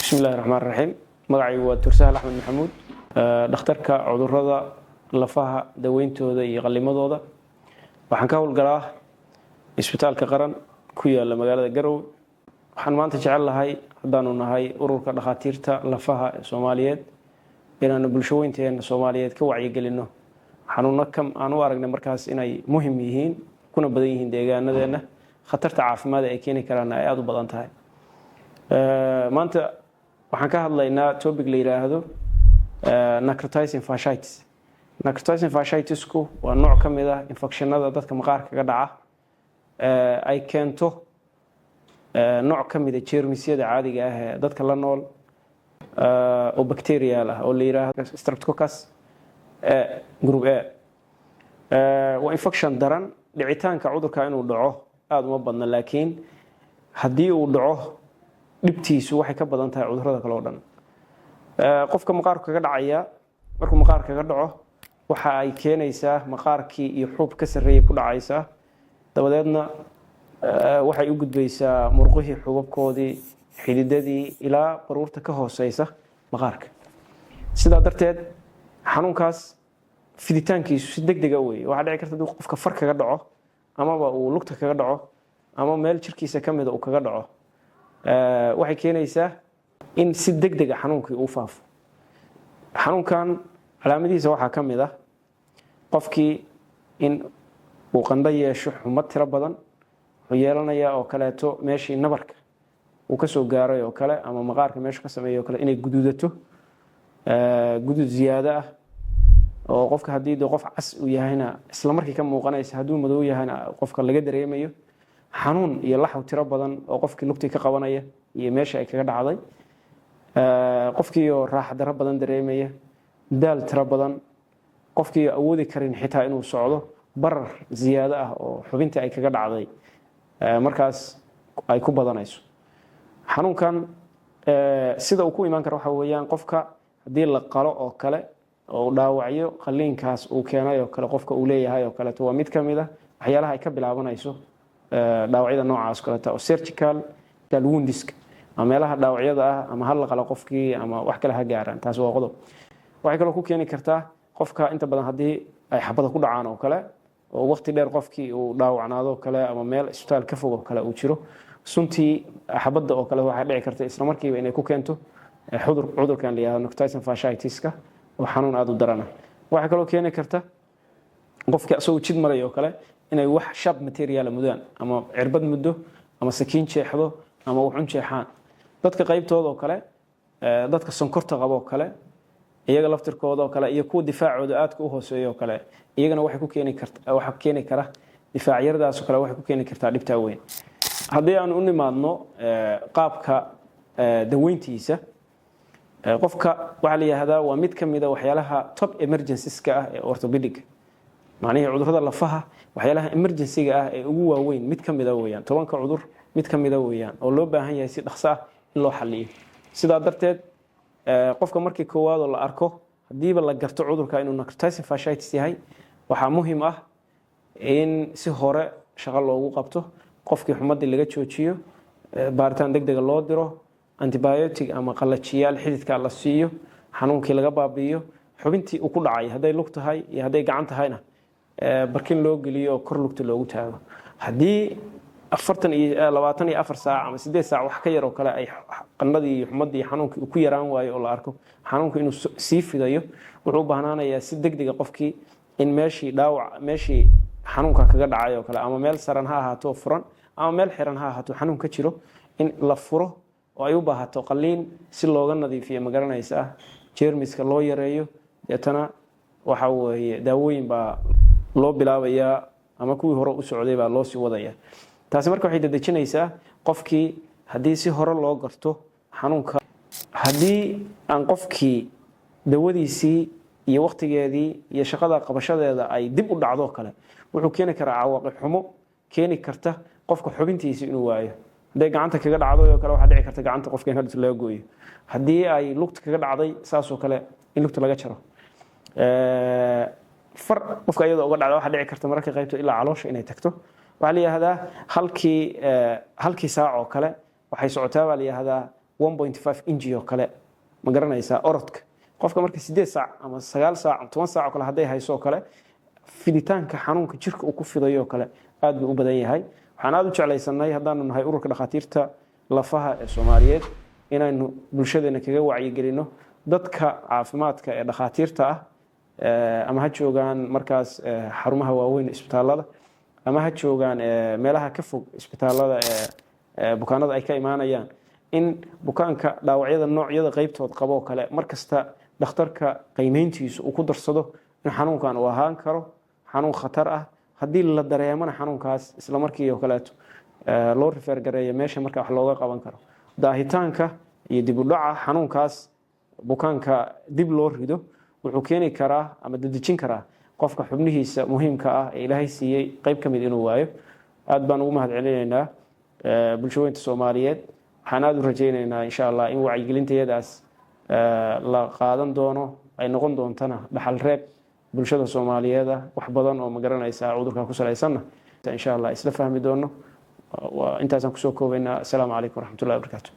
بسم الله الرحمن الرحيم magacaygu waa Tursahal Axmed Maxamuud dhakhtarka cudurrada lafaha daweyntooda iyo qalimadooda waxaan ka howlgalaa isbitaalka qaran ku yaala magaalada Garowe waxaan maanta jecel lahay hadaanu nahay ururka dhakhaatiirta lafaha ee Soomaaliyeed inaan bulshooyinteena Soomaaliyeed ka wacyi gelino xanuunna kam aan u aragnay markaas inay muhiim yihiin kuna badan yihiin deegaanadeena khatarta caafimaad ee keeni karaan ay aad u badan tahay maanta waxaan ka hadlaynaa topic la yiraahdo necrotizing fasciitis. Necrotizing fasciitisku waa nooc ka mid ah infectionada dadka maqaarka ka dhaca ay keento nooc ka mid ah jeermisyada caadiga ah ee dadka la nool oo bacterial ah oo la yiraahdo Streptococcus group A. waa infection daran dhicitaanka cudurka inuu dhaco aad uma badna laakiin haddii uu dhaco dhibtiisu waxay ka badan tahay cudurrada kale oo dhan qofka maqaarka kaga dhacaya markuu maqaarka kaga dhaco waxa ay keenaysaa maqaarkii iyo xuub ka sareeyay ku dhacaysa dabadeedna waxay u gudbaysaa murqihii xubabkoodii xididadii ilaa baruurta ka hooseysa maqaarka sidaa darteed xanuunkaas fiditaankiisu si degdeg ah weeye waxa dhici karta inuu qofka far kaga dhaco amaba uu lugta kaga dhaco ama meel jirkiisa ka mid ah uu kaga dhaco waxay keenaysaa in si degdeg ah xanuunkii uu faafo xanuunkan calaamadihiisa waxaa ka mid ah qofkii in uu qandho yeesho xumad tiro badan wuxuu yeelanayaa oo kaleeto meeshii nabarka uu ka soo gaaray oo kale ama maqaarka meesha ka sameeyay oo kale inay guduudato gudud ziyaado ah oo qofka haddii qof cas uu yahayna isla markii ka muuqanaysa hadduu madow yahayna qofka laga dareemayo xanuun iyo laxaw tiro badan oo qofkii lugtii ka qabanaya iyo meesha ay kaga dhacday qofkii oo raaxo darro badan dareemaya daal tiro badan qofkii awoodi karin xitaa inuu socdo barar ziyaado ah oo xubintii ay kaga dhacday markaas ay ku badanayso xanuunkan sida uu ku imaan karo waxa weeyaan qofka haddii la qalo oo kale oo dhaawacyo qaliinkaas uu keenay oo kale qofka uu leeyahay oo kale waa mid ka mid ah waxyaalaha ay ka bilaabanayso dhaawacyada noocaas kale oo surgical wounds ama meelaha dhaawacyada ah ama hal qala qofkii ama wax kale ha gaaraan taas waa qodob waxay kale ku keeni kartaa qofka inta badan hadii ay xabada ku dhacaan oo kale oo waqti dheer qofkii uu dhaawacnaado kale ama meel isbitaal ka fog oo kale uu jiro suntii xabada oo kale waxa dhici karta isla markiiba inay ku keento cudurkan la yiraahdo necrotizing fasciitis-ka oo xanuun aad u daran waxa kale oo keeni karta qofka soo jid maray oo kale inay wax shab material mudaan ama cirbad muddo ama sakiin jeexdo ama wuxun jeexaan dadka qaybtooda oo kale dadka sonkorta qabo oo kale iyaga laftirkooda oo kale iyo kuwa difaacooda aad u hooseeyo oo kale iyagana waxay ku keeni kara difaac yardaas oo kale waxay ku keeni kartaa dhibta weyn haddii aan u nimaadno qaabka daweyntiisa qofka waxa la yiraahdaa waa mid ka mid ah waxyaalaha top emergencies-ka ah ee orthopedic macnaheedu cudurrada lafaha waxyaalaha emergency-ga ah ee ugu waaweyn mid ka mid ah weeyaan 10 cudur mid ka mid ah weeyaan oo loo baahan yahay si dhaqso ah in loo xalliyo sidaa darteed qofka markii koowaad oo la arko hadiiba la garto cudurka inuu necrotizing fasciitis yahay waxaa muhiim ah in si hore shaqo loogu qabto qofkii xumadii laga joojiyo baaritaan degdeg loo diro antibiotic ama qalajiyaal xididka la siiyo xanuunkii laga baabi'iyo xubintii uu ku dhacay haday lug tahay iyo haday gacan tahayna barkin loo geliyo kor lugta loogu taago hadii 24 saac ama 8 saac wax ka yar oo kale ay qandhadii iyo xumadii xanuunkii ku yaraan waayo oo la arko xanuunku inuu sii fidayo wuxuu u baahnaanayaa si degdeg ah qofkii in meeshii xanuunka kaga dhacay oo kale ama meel saran ha ahaato furan ama meel xiran ha ahaato xanuun ka jiro in la furo oo ay u baahato qaliin si looga nadiifiyo magaranaysa jeermiska loo yareeyo deetana waxa weeye daawooyin baa loo bilaabayaa ama kuwii hore u socday baa loo sii wadaya taasi marka waxay dadajinaysaa qofkii hadii si hore loo garto xanuunka hadii aan qofkii dawadiisii iyo waqtigeedii iyo shaqada qabashadeeda ay dib u dhacdo kale wuxuu keeni karaa cawaaqib xumo keeni karta qofka xubintiisa inuu waayo haday gacanta kaga dhacdo oo kale waxa dhici karta gacanta qofka in hadda laga gooyo hadii ay lugta kaga dhacday saas oo kale in lugta laga jaro far qofka iyadoo uga dhacdo waxa dhici karta marka qaybto ilaa caloosha inay tagto waxa la yiraahdaa halkii saac oo kale waxay socotaa baa la yiraahdaa 1.5 inji oo kale ma garanaysaa orodka qofka marka 8 saac ama 9 saac ama 10 saac oo kale haday hayso kale fiditaanka xanuunka jirka uu ku fidayo kale aad buu u badan yahay waxaan aad u jeclaysanay hadaan nahay ururka dhakhaatiirta lafaha ee Soomaaliyeed inaynu bulshadeena kaga wacyi gelino dadka caafimaadka ee dhakhaatiirta ah ama ha joogaan markaas xarumaha waaweyn isbitaalada ama ha joogaan meelaha ka fog isbitaalada bukaanada ay ka imaanayaan in bukaanka dhaawacyada noocyada qaybtood qabo kale markasta dhakhtarka qiimeyntiisu uu ku darsado in xanuunkan uu ahaan karo xanuun khatar ah hadii la dareemana xanuunkaas isla markii oo kale loo refer gareeyo meesha marka wax looga qaban karo daahitaanka iyo dib u dhaca xanuunkaas bukaanka dib loo rido wuxuu keeni karaa ama dadajin karaa qofka xubnihiisa muhiimka ah ee Ilaahay siiyay qayb kamid inuu waayo aad baan ugu mahadcelinaynaa bulshooyinka Soomaaliyeed waxaan aad u rajaynaynaa insha Allah in wacyigelinteedaas la qaadan doono ay noqon doontana dhaxal reeb bulshada Soomaaliyeed wax badan oo ma garanaysa cudurka ku saleysan insha Allah isla fahmi doono intaas aan ku soo koobaynaa. Assalaamu calaykum waraxmatullaahi wabarakaatuh.